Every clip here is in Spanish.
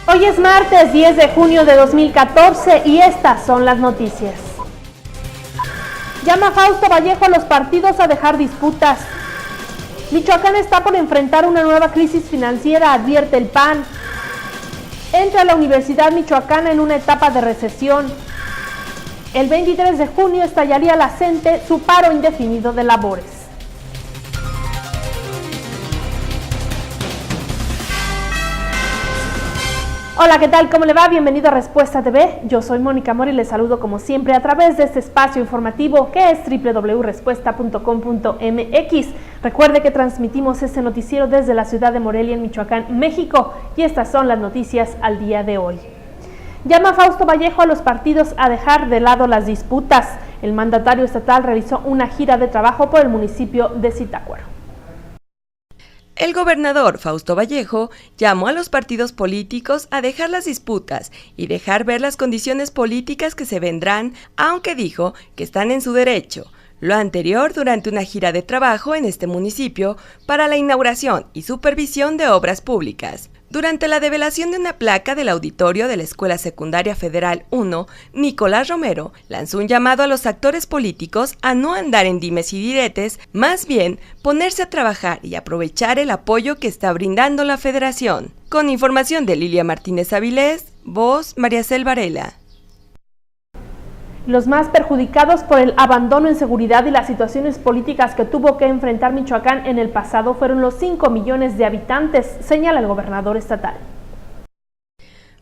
Hoy es martes 10 de junio de 2014 y estas son las noticias. Llama Fausto Vallejo a los partidos a dejar disputas. Michoacán está por enfrentar una nueva crisis financiera, advierte el PAN. Entra la Universidad Michoacana en una etapa de recesión. El 23 de junio estallaría la CENTE su paro indefinido de labores. Hola, ¿qué tal? ¿Cómo le va? Bienvenido a Respuesta TV. Yo soy Mónica Mora y les saludo como siempre a través de este espacio informativo que es www.respuesta.com.mx. Recuerde que transmitimos este noticiero desde la ciudad de Morelia, en Michoacán, México, y estas son las noticias al día de hoy. Llama Fausto Vallejo a los partidos a dejar de lado las disputas. El mandatario estatal realizó una gira de trabajo por el municipio de Zitácuaro. El gobernador Fausto Vallejo llamó a los partidos políticos a dejar las disputas y dejar ver las condiciones políticas que se vendrán, aunque dijo que están en su derecho. Lo anterior durante una gira de trabajo en este municipio para la inauguración y supervisión de obras públicas. Durante la develación de una placa del auditorio de la Escuela Secundaria Federal 1, Nicolás Romero lanzó un llamado a los actores políticos a no andar en dimes y diretes, más bien ponerse a trabajar y aprovechar el apoyo que está brindando la Federación. Con información de Lilia Martínez Avilés, voz Mariacel Varela. Los más perjudicados por el abandono en seguridad y las situaciones políticas que tuvo que enfrentar Michoacán en el pasado fueron los 5 millones de habitantes, señala el gobernador estatal.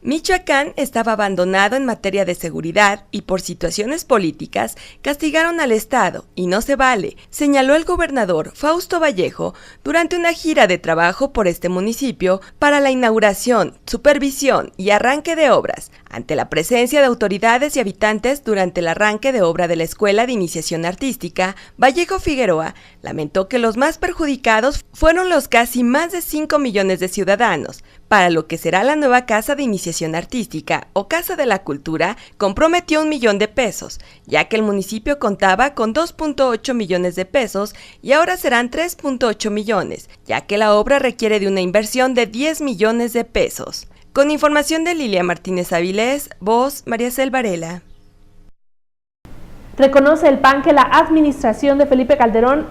Michoacán estaba abandonado en materia de seguridad y por situaciones políticas castigaron al Estado y no se vale, señaló el gobernador Fausto Vallejo durante una gira de trabajo por este municipio para la inauguración, supervisión y arranque de obras. Ante la presencia de autoridades y habitantes durante el arranque de obra de la Escuela de Iniciación Artística, Vallejo Figueroa lamentó que los más perjudicados fueron los casi más de 5 millones de ciudadanos. Para lo que será la nueva Casa de Iniciación Artística o Casa de la Cultura, comprometió 1 millón de pesos, ya que el municipio contaba con 2.8 millones de pesos y ahora serán 3.8 millones, ya que la obra requiere de una inversión de 10 millones de pesos. Con información de Lilia Martínez Avilés, voz Mariacel Varela. Reconoce el PAN que en la administración de Felipe Calderón,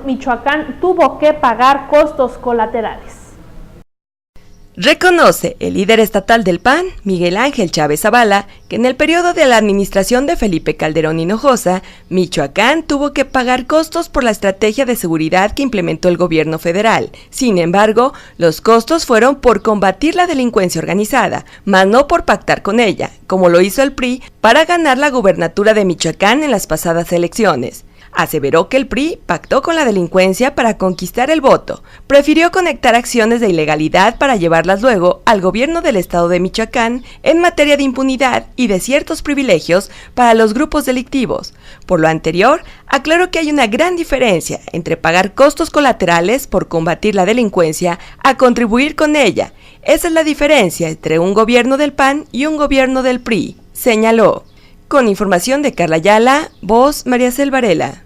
Michoacán tuvo que pagar costos colaterales. Reconoce el líder estatal del PAN, Miguel Ángel Chávez Zavala, que en el periodo de la administración de Felipe Calderón Hinojosa, Michoacán tuvo que pagar costos por la estrategia de seguridad que implementó el gobierno federal. Sin embargo, los costos fueron por combatir la delincuencia organizada, mas no por pactar con ella, como lo hizo el PRI para ganar la gubernatura de Michoacán en las pasadas elecciones. Aseveró que el PRI pactó con la delincuencia para conquistar el voto, prefirió conectar acciones de ilegalidad para llevarlas luego al gobierno del estado de Michoacán en materia de impunidad y de ciertos privilegios para los grupos delictivos. Por lo anterior, aclaró que hay una gran diferencia entre pagar costos colaterales por combatir la delincuencia a contribuir con ella. Esa es la diferencia entre un gobierno del PAN y un gobierno del PRI, señaló. Con información de Carla Ayala, voz Mariacel Varela.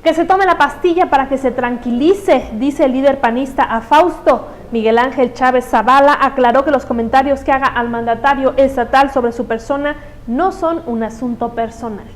Que se tome la pastilla para que se tranquilice, dice el líder panista a Fausto. Miguel Ángel Chávez Zavala aclaró que los comentarios que haga al mandatario estatal sobre su persona no son un asunto personal.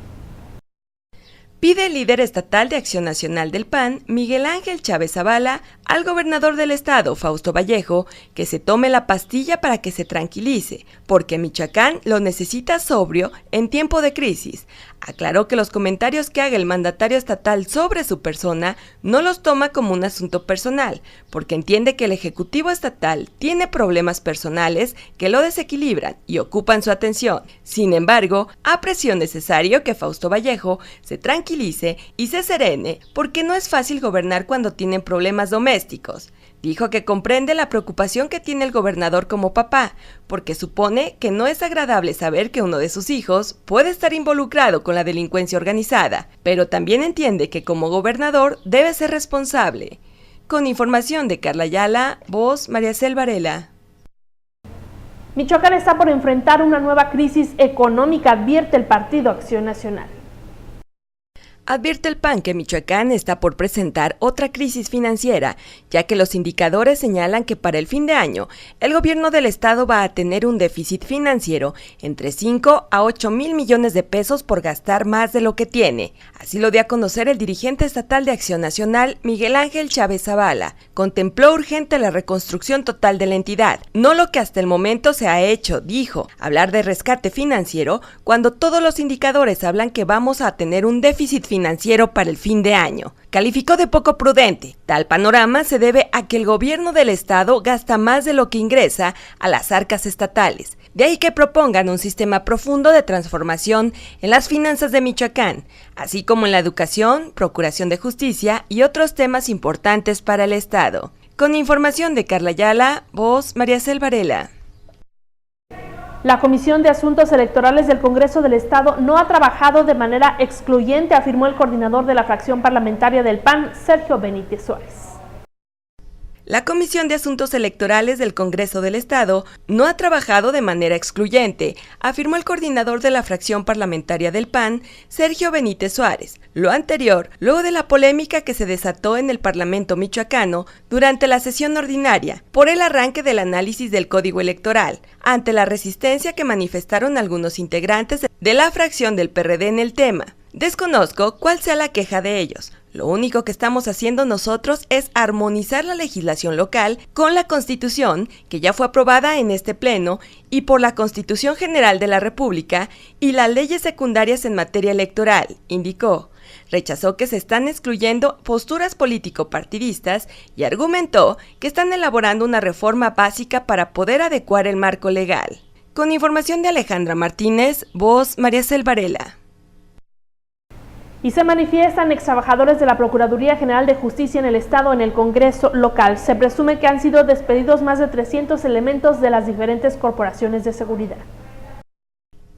Pide el líder estatal de Acción Nacional del PAN, Miguel Ángel Chávez Zavala, al gobernador del estado, Fausto Vallejo, que se tome la pastilla para que se tranquilice, porque Michoacán lo necesita sobrio en tiempo de crisis. Aclaró que los comentarios que haga el mandatario estatal sobre su persona no los toma como un asunto personal, porque entiende que el Ejecutivo estatal tiene problemas personales que lo desequilibran y ocupan su atención. Sin embargo, apreció necesario que Fausto Vallejo se tranquilice y se serene, porque no es fácil gobernar cuando tienen problemas domésticos. Dijo que comprende la preocupación que tiene el gobernador como papá, porque supone que no es agradable saber que uno de sus hijos puede estar involucrado con la delincuencia organizada, pero también entiende que como gobernador debe ser responsable. Con información de Carla Ayala, voz Mariacel Varela. Michoacán está por enfrentar una nueva crisis económica, advierte el Partido Acción Nacional. Advierte el PAN que Michoacán está por presentar otra crisis financiera, ya que los indicadores señalan que para el fin de año, el gobierno del estado va a tener un déficit financiero entre 5 a 8 mil millones de pesos por gastar más de lo que tiene. Así lo dio a conocer el dirigente estatal de Acción Nacional, Miguel Ángel Chávez Zavala. Contempló urgente la reconstrucción total de la entidad, no lo que hasta el momento se ha hecho, dijo. Hablar de rescate financiero cuando todos los indicadores hablan que vamos a tener un déficit financiero para el fin de año. Calificó de poco prudente. Tal panorama se debe a que el gobierno del estado gasta más de lo que ingresa a las arcas estatales. De ahí que propongan un sistema profundo de transformación en las finanzas de Michoacán, así como en la educación, procuración de justicia y otros temas importantes para el estado. Con información de Carla Ayala, voz Mariacel Varela. La Comisión de Asuntos Electorales del Congreso del Estado no ha trabajado de manera excluyente, afirmó el coordinador de la fracción parlamentaria del PAN, Sergio Benítez Suárez. La Comisión de Asuntos Electorales del Congreso del Estado no ha trabajado de manera excluyente, afirmó el coordinador de la fracción parlamentaria del PAN, Sergio Benítez Suárez. Lo anterior, luego de la polémica que se desató en el Parlamento michoacano durante la sesión ordinaria por el arranque del análisis del Código Electoral, ante la resistencia que manifestaron algunos integrantes de la fracción del PRD en el tema. Desconozco cuál sea la queja de ellos. Lo único que estamos haciendo nosotros es armonizar la legislación local con la Constitución, que ya fue aprobada en este pleno, y por la Constitución General de la República y las leyes secundarias en materia electoral, indicó. Rechazó que se están excluyendo posturas político-partidistas y argumentó que están elaborando una reforma básica para poder adecuar el marco legal. Con información de Alejandra Martínez, voz Mariacel Varela. Y se manifiestan extrabajadores de la Procuraduría General de Justicia en el Estado en el Congreso local. Se presume que han sido despedidos más de 300 elementos de las diferentes corporaciones de seguridad.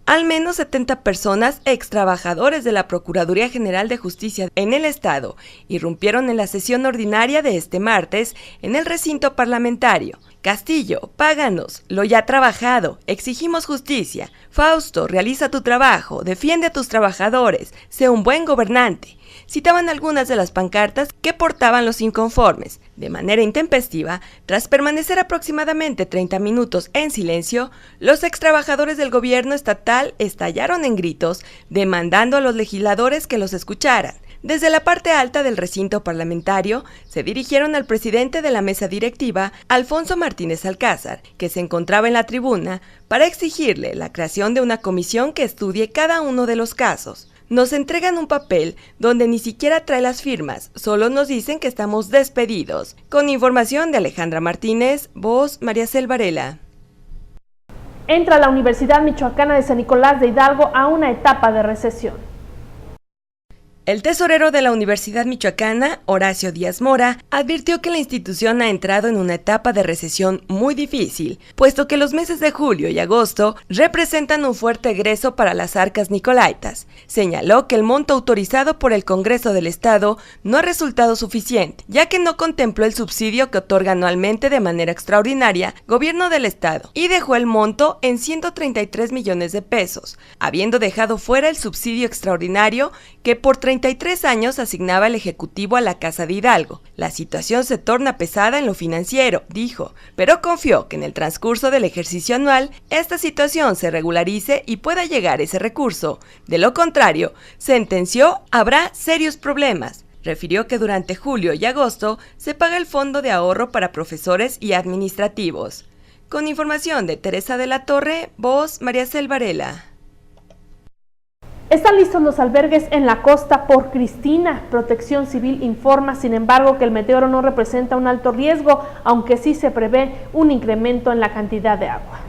Al menos 70 personas, extrabajadores de la Procuraduría General de Justicia en el Estado, irrumpieron en la sesión ordinaria de este martes en el recinto parlamentario. Castillo, páganos, lo ya trabajado, exigimos justicia. Fausto, realiza tu trabajo, defiende a tus trabajadores, sé un buen gobernante. Citaban algunas de las pancartas que portaban los inconformes. De manera intempestiva, tras permanecer aproximadamente 30 minutos en silencio, los extrabajadores del gobierno estatal estallaron en gritos, demandando a los legisladores que los escucharan. Desde la parte alta del recinto parlamentario, se dirigieron al presidente de la mesa directiva, Alfonso Martínez Alcázar, que se encontraba en la tribuna, para exigirle la creación de una comisión que estudie cada uno de los casos. Nos entregan un papel donde ni siquiera trae las firmas, solo nos dicen que estamos despedidos. Con información de Alejandra Martínez, voz Mariacel Varela. Entra la Universidad Michoacana de San Nicolás de Hidalgo a una etapa de recesión. El tesorero de la Universidad Michoacana, Horacio Díaz Mora, advirtió que la institución ha entrado en una etapa de recesión muy difícil, puesto que los meses de julio y agosto representan un fuerte egreso para las arcas nicolaitas. Señaló que el monto autorizado por el Congreso del Estado no ha resultado suficiente, ya que no contempló el subsidio que otorga anualmente de manera extraordinaria Gobierno del Estado, y dejó el monto en 133 millones de pesos, habiendo dejado fuera el subsidio extraordinario que por 33 años asignaba el Ejecutivo a la Casa de Hidalgo. La situación se torna pesada en lo financiero, dijo, pero confió que en el transcurso del ejercicio anual esta situación se regularice y pueda llegar ese recurso. De lo contrario, sentenció, habrá serios problemas. Refirió que durante julio y agosto se paga el fondo de ahorro para profesores y administrativos. Con información de Teresa de la Torre, voz Mariacel Varela. Están listos los albergues en la costa por Cristina. Protección Civil informa, sin embargo, que el meteoro no representa un alto riesgo, aunque sí se prevé un incremento en la cantidad de agua.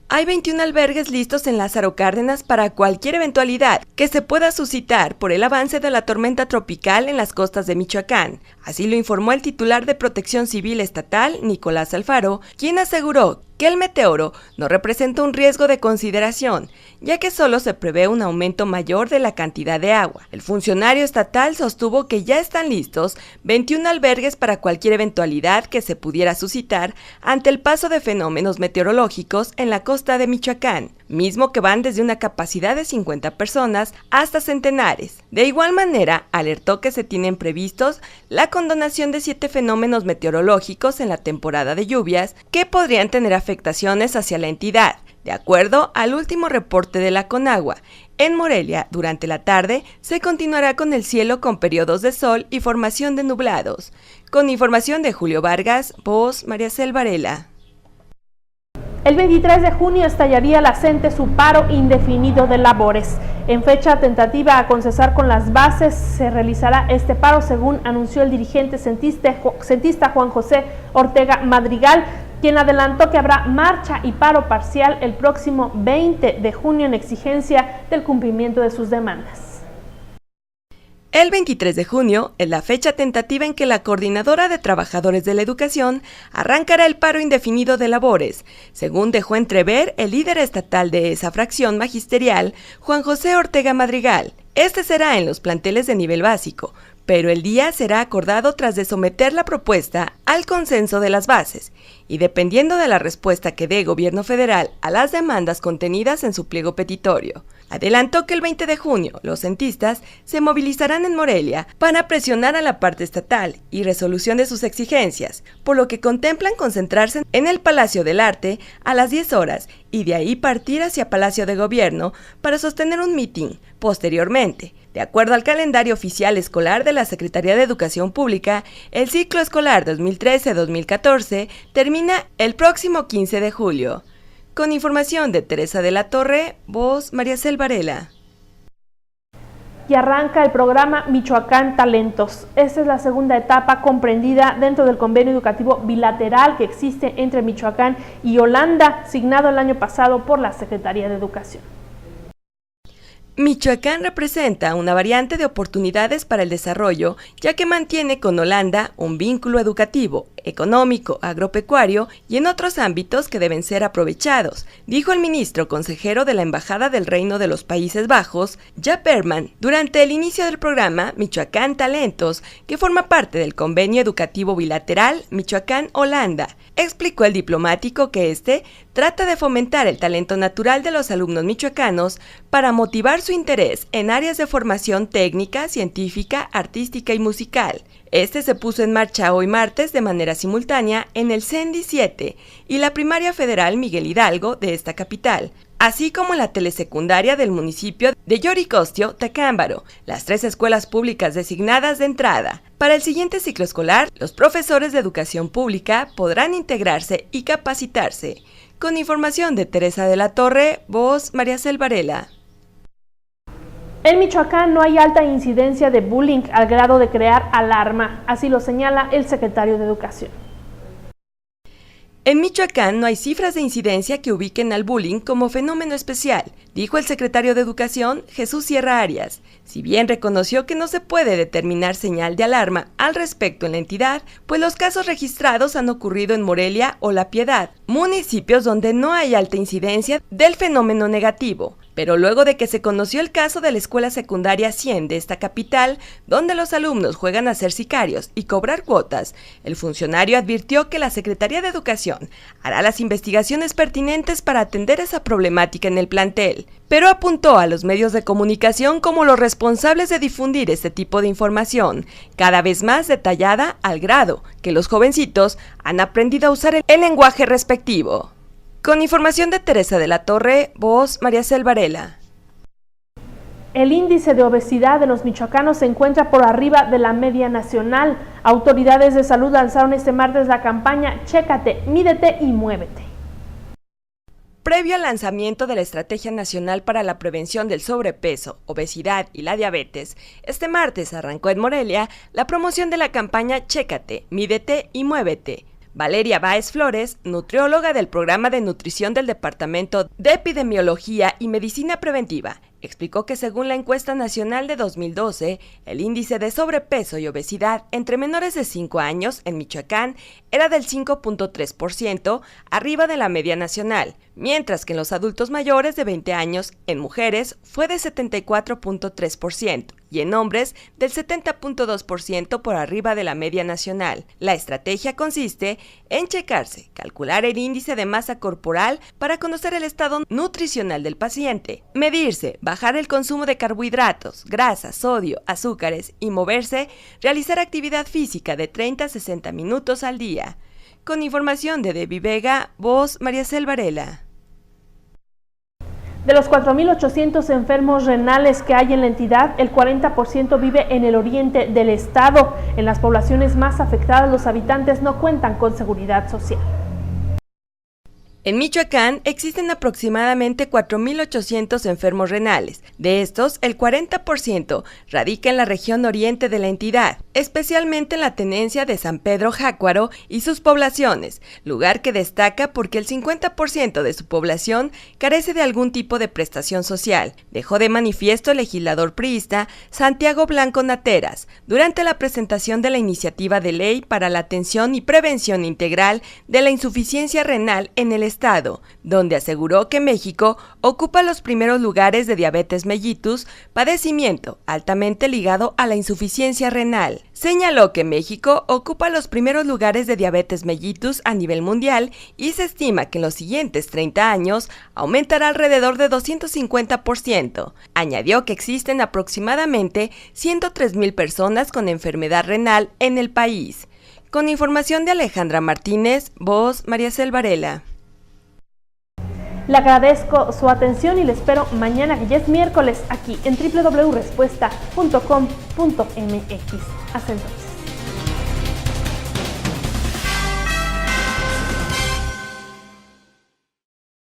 Hay 21 albergues listos en Lázaro Cárdenas para cualquier eventualidad que se pueda suscitar por el avance de la tormenta tropical en las costas de Michoacán. Así lo informó el titular de Protección Civil Estatal, Nicolás Alfaro, quien aseguró que el meteoro no representa un riesgo de consideración, ya que solo se prevé un aumento mayor de la cantidad de agua. El funcionario estatal sostuvo que ya están listos 21 albergues para cualquier eventualidad que se pudiera suscitar ante el paso de fenómenos meteorológicos en la costa de Michoacán, mismo que van desde una capacidad de 50 personas hasta centenares. De igual manera, alertó que se tienen previstos la condonación de 7 fenómenos meteorológicos en la temporada de lluvias que podrían tener afectaciones hacia la entidad. De acuerdo al último reporte de la Conagua, en Morelia, durante la tarde, se continuará con el cielo con periodos de sol y formación de nublados. Con información de Julio Vargas, voz Mariacel Varela. El 23 de junio estallaría la CENTE su paro indefinido de labores. En fecha tentativa a concesar con las bases se realizará este paro, según anunció el dirigente centista Juan José Ortega Madrigal, quien adelantó que habrá marcha y paro parcial el próximo 20 de junio en exigencia del cumplimiento de sus demandas. El 23 de junio es la fecha tentativa en que la Coordinadora de Trabajadores de la Educación arrancará el paro indefinido de labores, según dejó entrever el líder estatal de esa fracción magisterial, Juan José Ortega Madrigal. Este será en los planteles de nivel básico, pero el día será acordado tras de someter la propuesta al consenso de las bases y dependiendo de la respuesta que dé Gobierno Federal a las demandas contenidas en su pliego petitorio. Adelantó que el 20 de junio los centistas se movilizarán en Morelia para presionar a la parte estatal y resolución de sus exigencias, por lo que contemplan concentrarse en el Palacio del Arte a las 10 horas y de ahí partir hacia Palacio de Gobierno para sostener un mitin posteriormente. De acuerdo al calendario oficial escolar de la Secretaría de Educación Pública, el ciclo escolar 2013-2014 termina el próximo 15 de julio. Con información de Teresa de la Torre, voz Mariacel Varela. Y arranca el programa Michoacán Talentos. Esta es la segunda etapa comprendida dentro del convenio educativo bilateral que existe entre Michoacán y Holanda, signado el año pasado por la Secretaría de Educación. Michoacán representa una variante de oportunidades para el desarrollo, ya que mantiene con Holanda un vínculo educativo, económico, agropecuario y en otros ámbitos que deben ser aprovechados, dijo el ministro consejero de la Embajada del Reino de los Países Bajos, Jaap Berman, durante el inicio del programa Michoacán Talentos, que forma parte del convenio educativo bilateral Michoacán-Holanda. Explicó el diplomático que este trata de fomentar el talento natural de los alumnos michoacanos para motivar su interés en áreas de formación técnica, científica, artística y musical. Este se puso en marcha hoy martes de manera simultánea en el CEN 17 y la Primaria Federal Miguel Hidalgo de esta capital, así como en la telesecundaria del municipio de Yoricostio, Tacámbaro, las 3 escuelas públicas designadas de entrada. Para el siguiente ciclo escolar, los profesores de educación pública podrán integrarse y capacitarse. Con información de Teresa de la Torre, voz Mariacel Varela. En Michoacán no hay alta incidencia de bullying al grado de crear alarma, así lo señala el secretario de Educación. En Michoacán no hay cifras de incidencia que ubiquen al bullying como fenómeno especial, dijo el secretario de Educación, Jesús Sierra Arias. Si bien reconoció que no se puede determinar señal de alarma al respecto en la entidad, pues los casos registrados han ocurrido en Morelia o La Piedad, municipios donde no hay alta incidencia del fenómeno negativo. Pero luego de que se conoció el caso de la escuela secundaria 100 de esta capital, donde los alumnos juegan a ser sicarios y cobrar cuotas, el funcionario advirtió que la Secretaría de Educación hará las investigaciones pertinentes para atender esa problemática en el plantel, pero apuntó a los medios de comunicación como los responsables de difundir este tipo de información, cada vez más detallada al grado que los jovencitos han aprendido a usar el lenguaje respectivo. Con información de Teresa de la Torre, voz Mariacel Varela. El índice de obesidad de los michoacanos se encuentra por arriba de la media nacional. Autoridades de salud lanzaron este martes la campaña Chécate, mídete y muévete. Previo al lanzamiento de la Estrategia Nacional para la Prevención del Sobrepeso, Obesidad y la Diabetes, este martes arrancó en Morelia la promoción de la campaña Chécate, mídete y muévete. Valeria Báez Flores, nutrióloga del programa de nutrición del Departamento de Epidemiología y Medicina Preventiva, explicó que según la encuesta nacional de 2012, el índice de sobrepeso y obesidad entre menores de 5 años en Michoacán era del 5.3%, arriba de la media nacional, mientras que en los adultos mayores de 20 años en mujeres fue de 74.3%. y en hombres del 70.2% por arriba de la media nacional. La estrategia consiste en checarse, calcular el índice de masa corporal para conocer el estado nutricional del paciente, medirse, bajar el consumo de carbohidratos, grasas, sodio, azúcares y moverse, realizar actividad física de 30 a 60 minutos al día. Con información de Debbie Vega, voz Mariacel Varela. De los 4.800 enfermos renales que hay en la entidad, el 40% vive en el oriente del estado. En las poblaciones más afectadas, los habitantes no cuentan con seguridad social. En Michoacán existen aproximadamente 4.800 enfermos renales. De estos, el 40% radica en la región oriente de la entidad, especialmente en la tenencia de San Pedro Jácuaro y sus poblaciones, lugar que destaca porque el 50% de su población carece de algún tipo de prestación social, dejó de manifiesto el legislador priista Santiago Blanco Nateras durante la presentación de la iniciativa de ley para la atención y prevención integral de la insuficiencia renal en el estado, donde aseguró que México ocupa los primeros lugares de diabetes mellitus, padecimiento altamente ligado a la insuficiencia renal. Señaló que México ocupa los primeros lugares de diabetes mellitus a nivel mundial y se estima que en los siguientes 30 años aumentará alrededor de 250%. Añadió que existen aproximadamente 103,000 personas con enfermedad renal en el país. Con información de Alejandra Martínez, voz Mariacel Varela. Le agradezco su atención y le espero mañana, que ya es miércoles, aquí en www.respuesta.com.mx. Hasta entonces.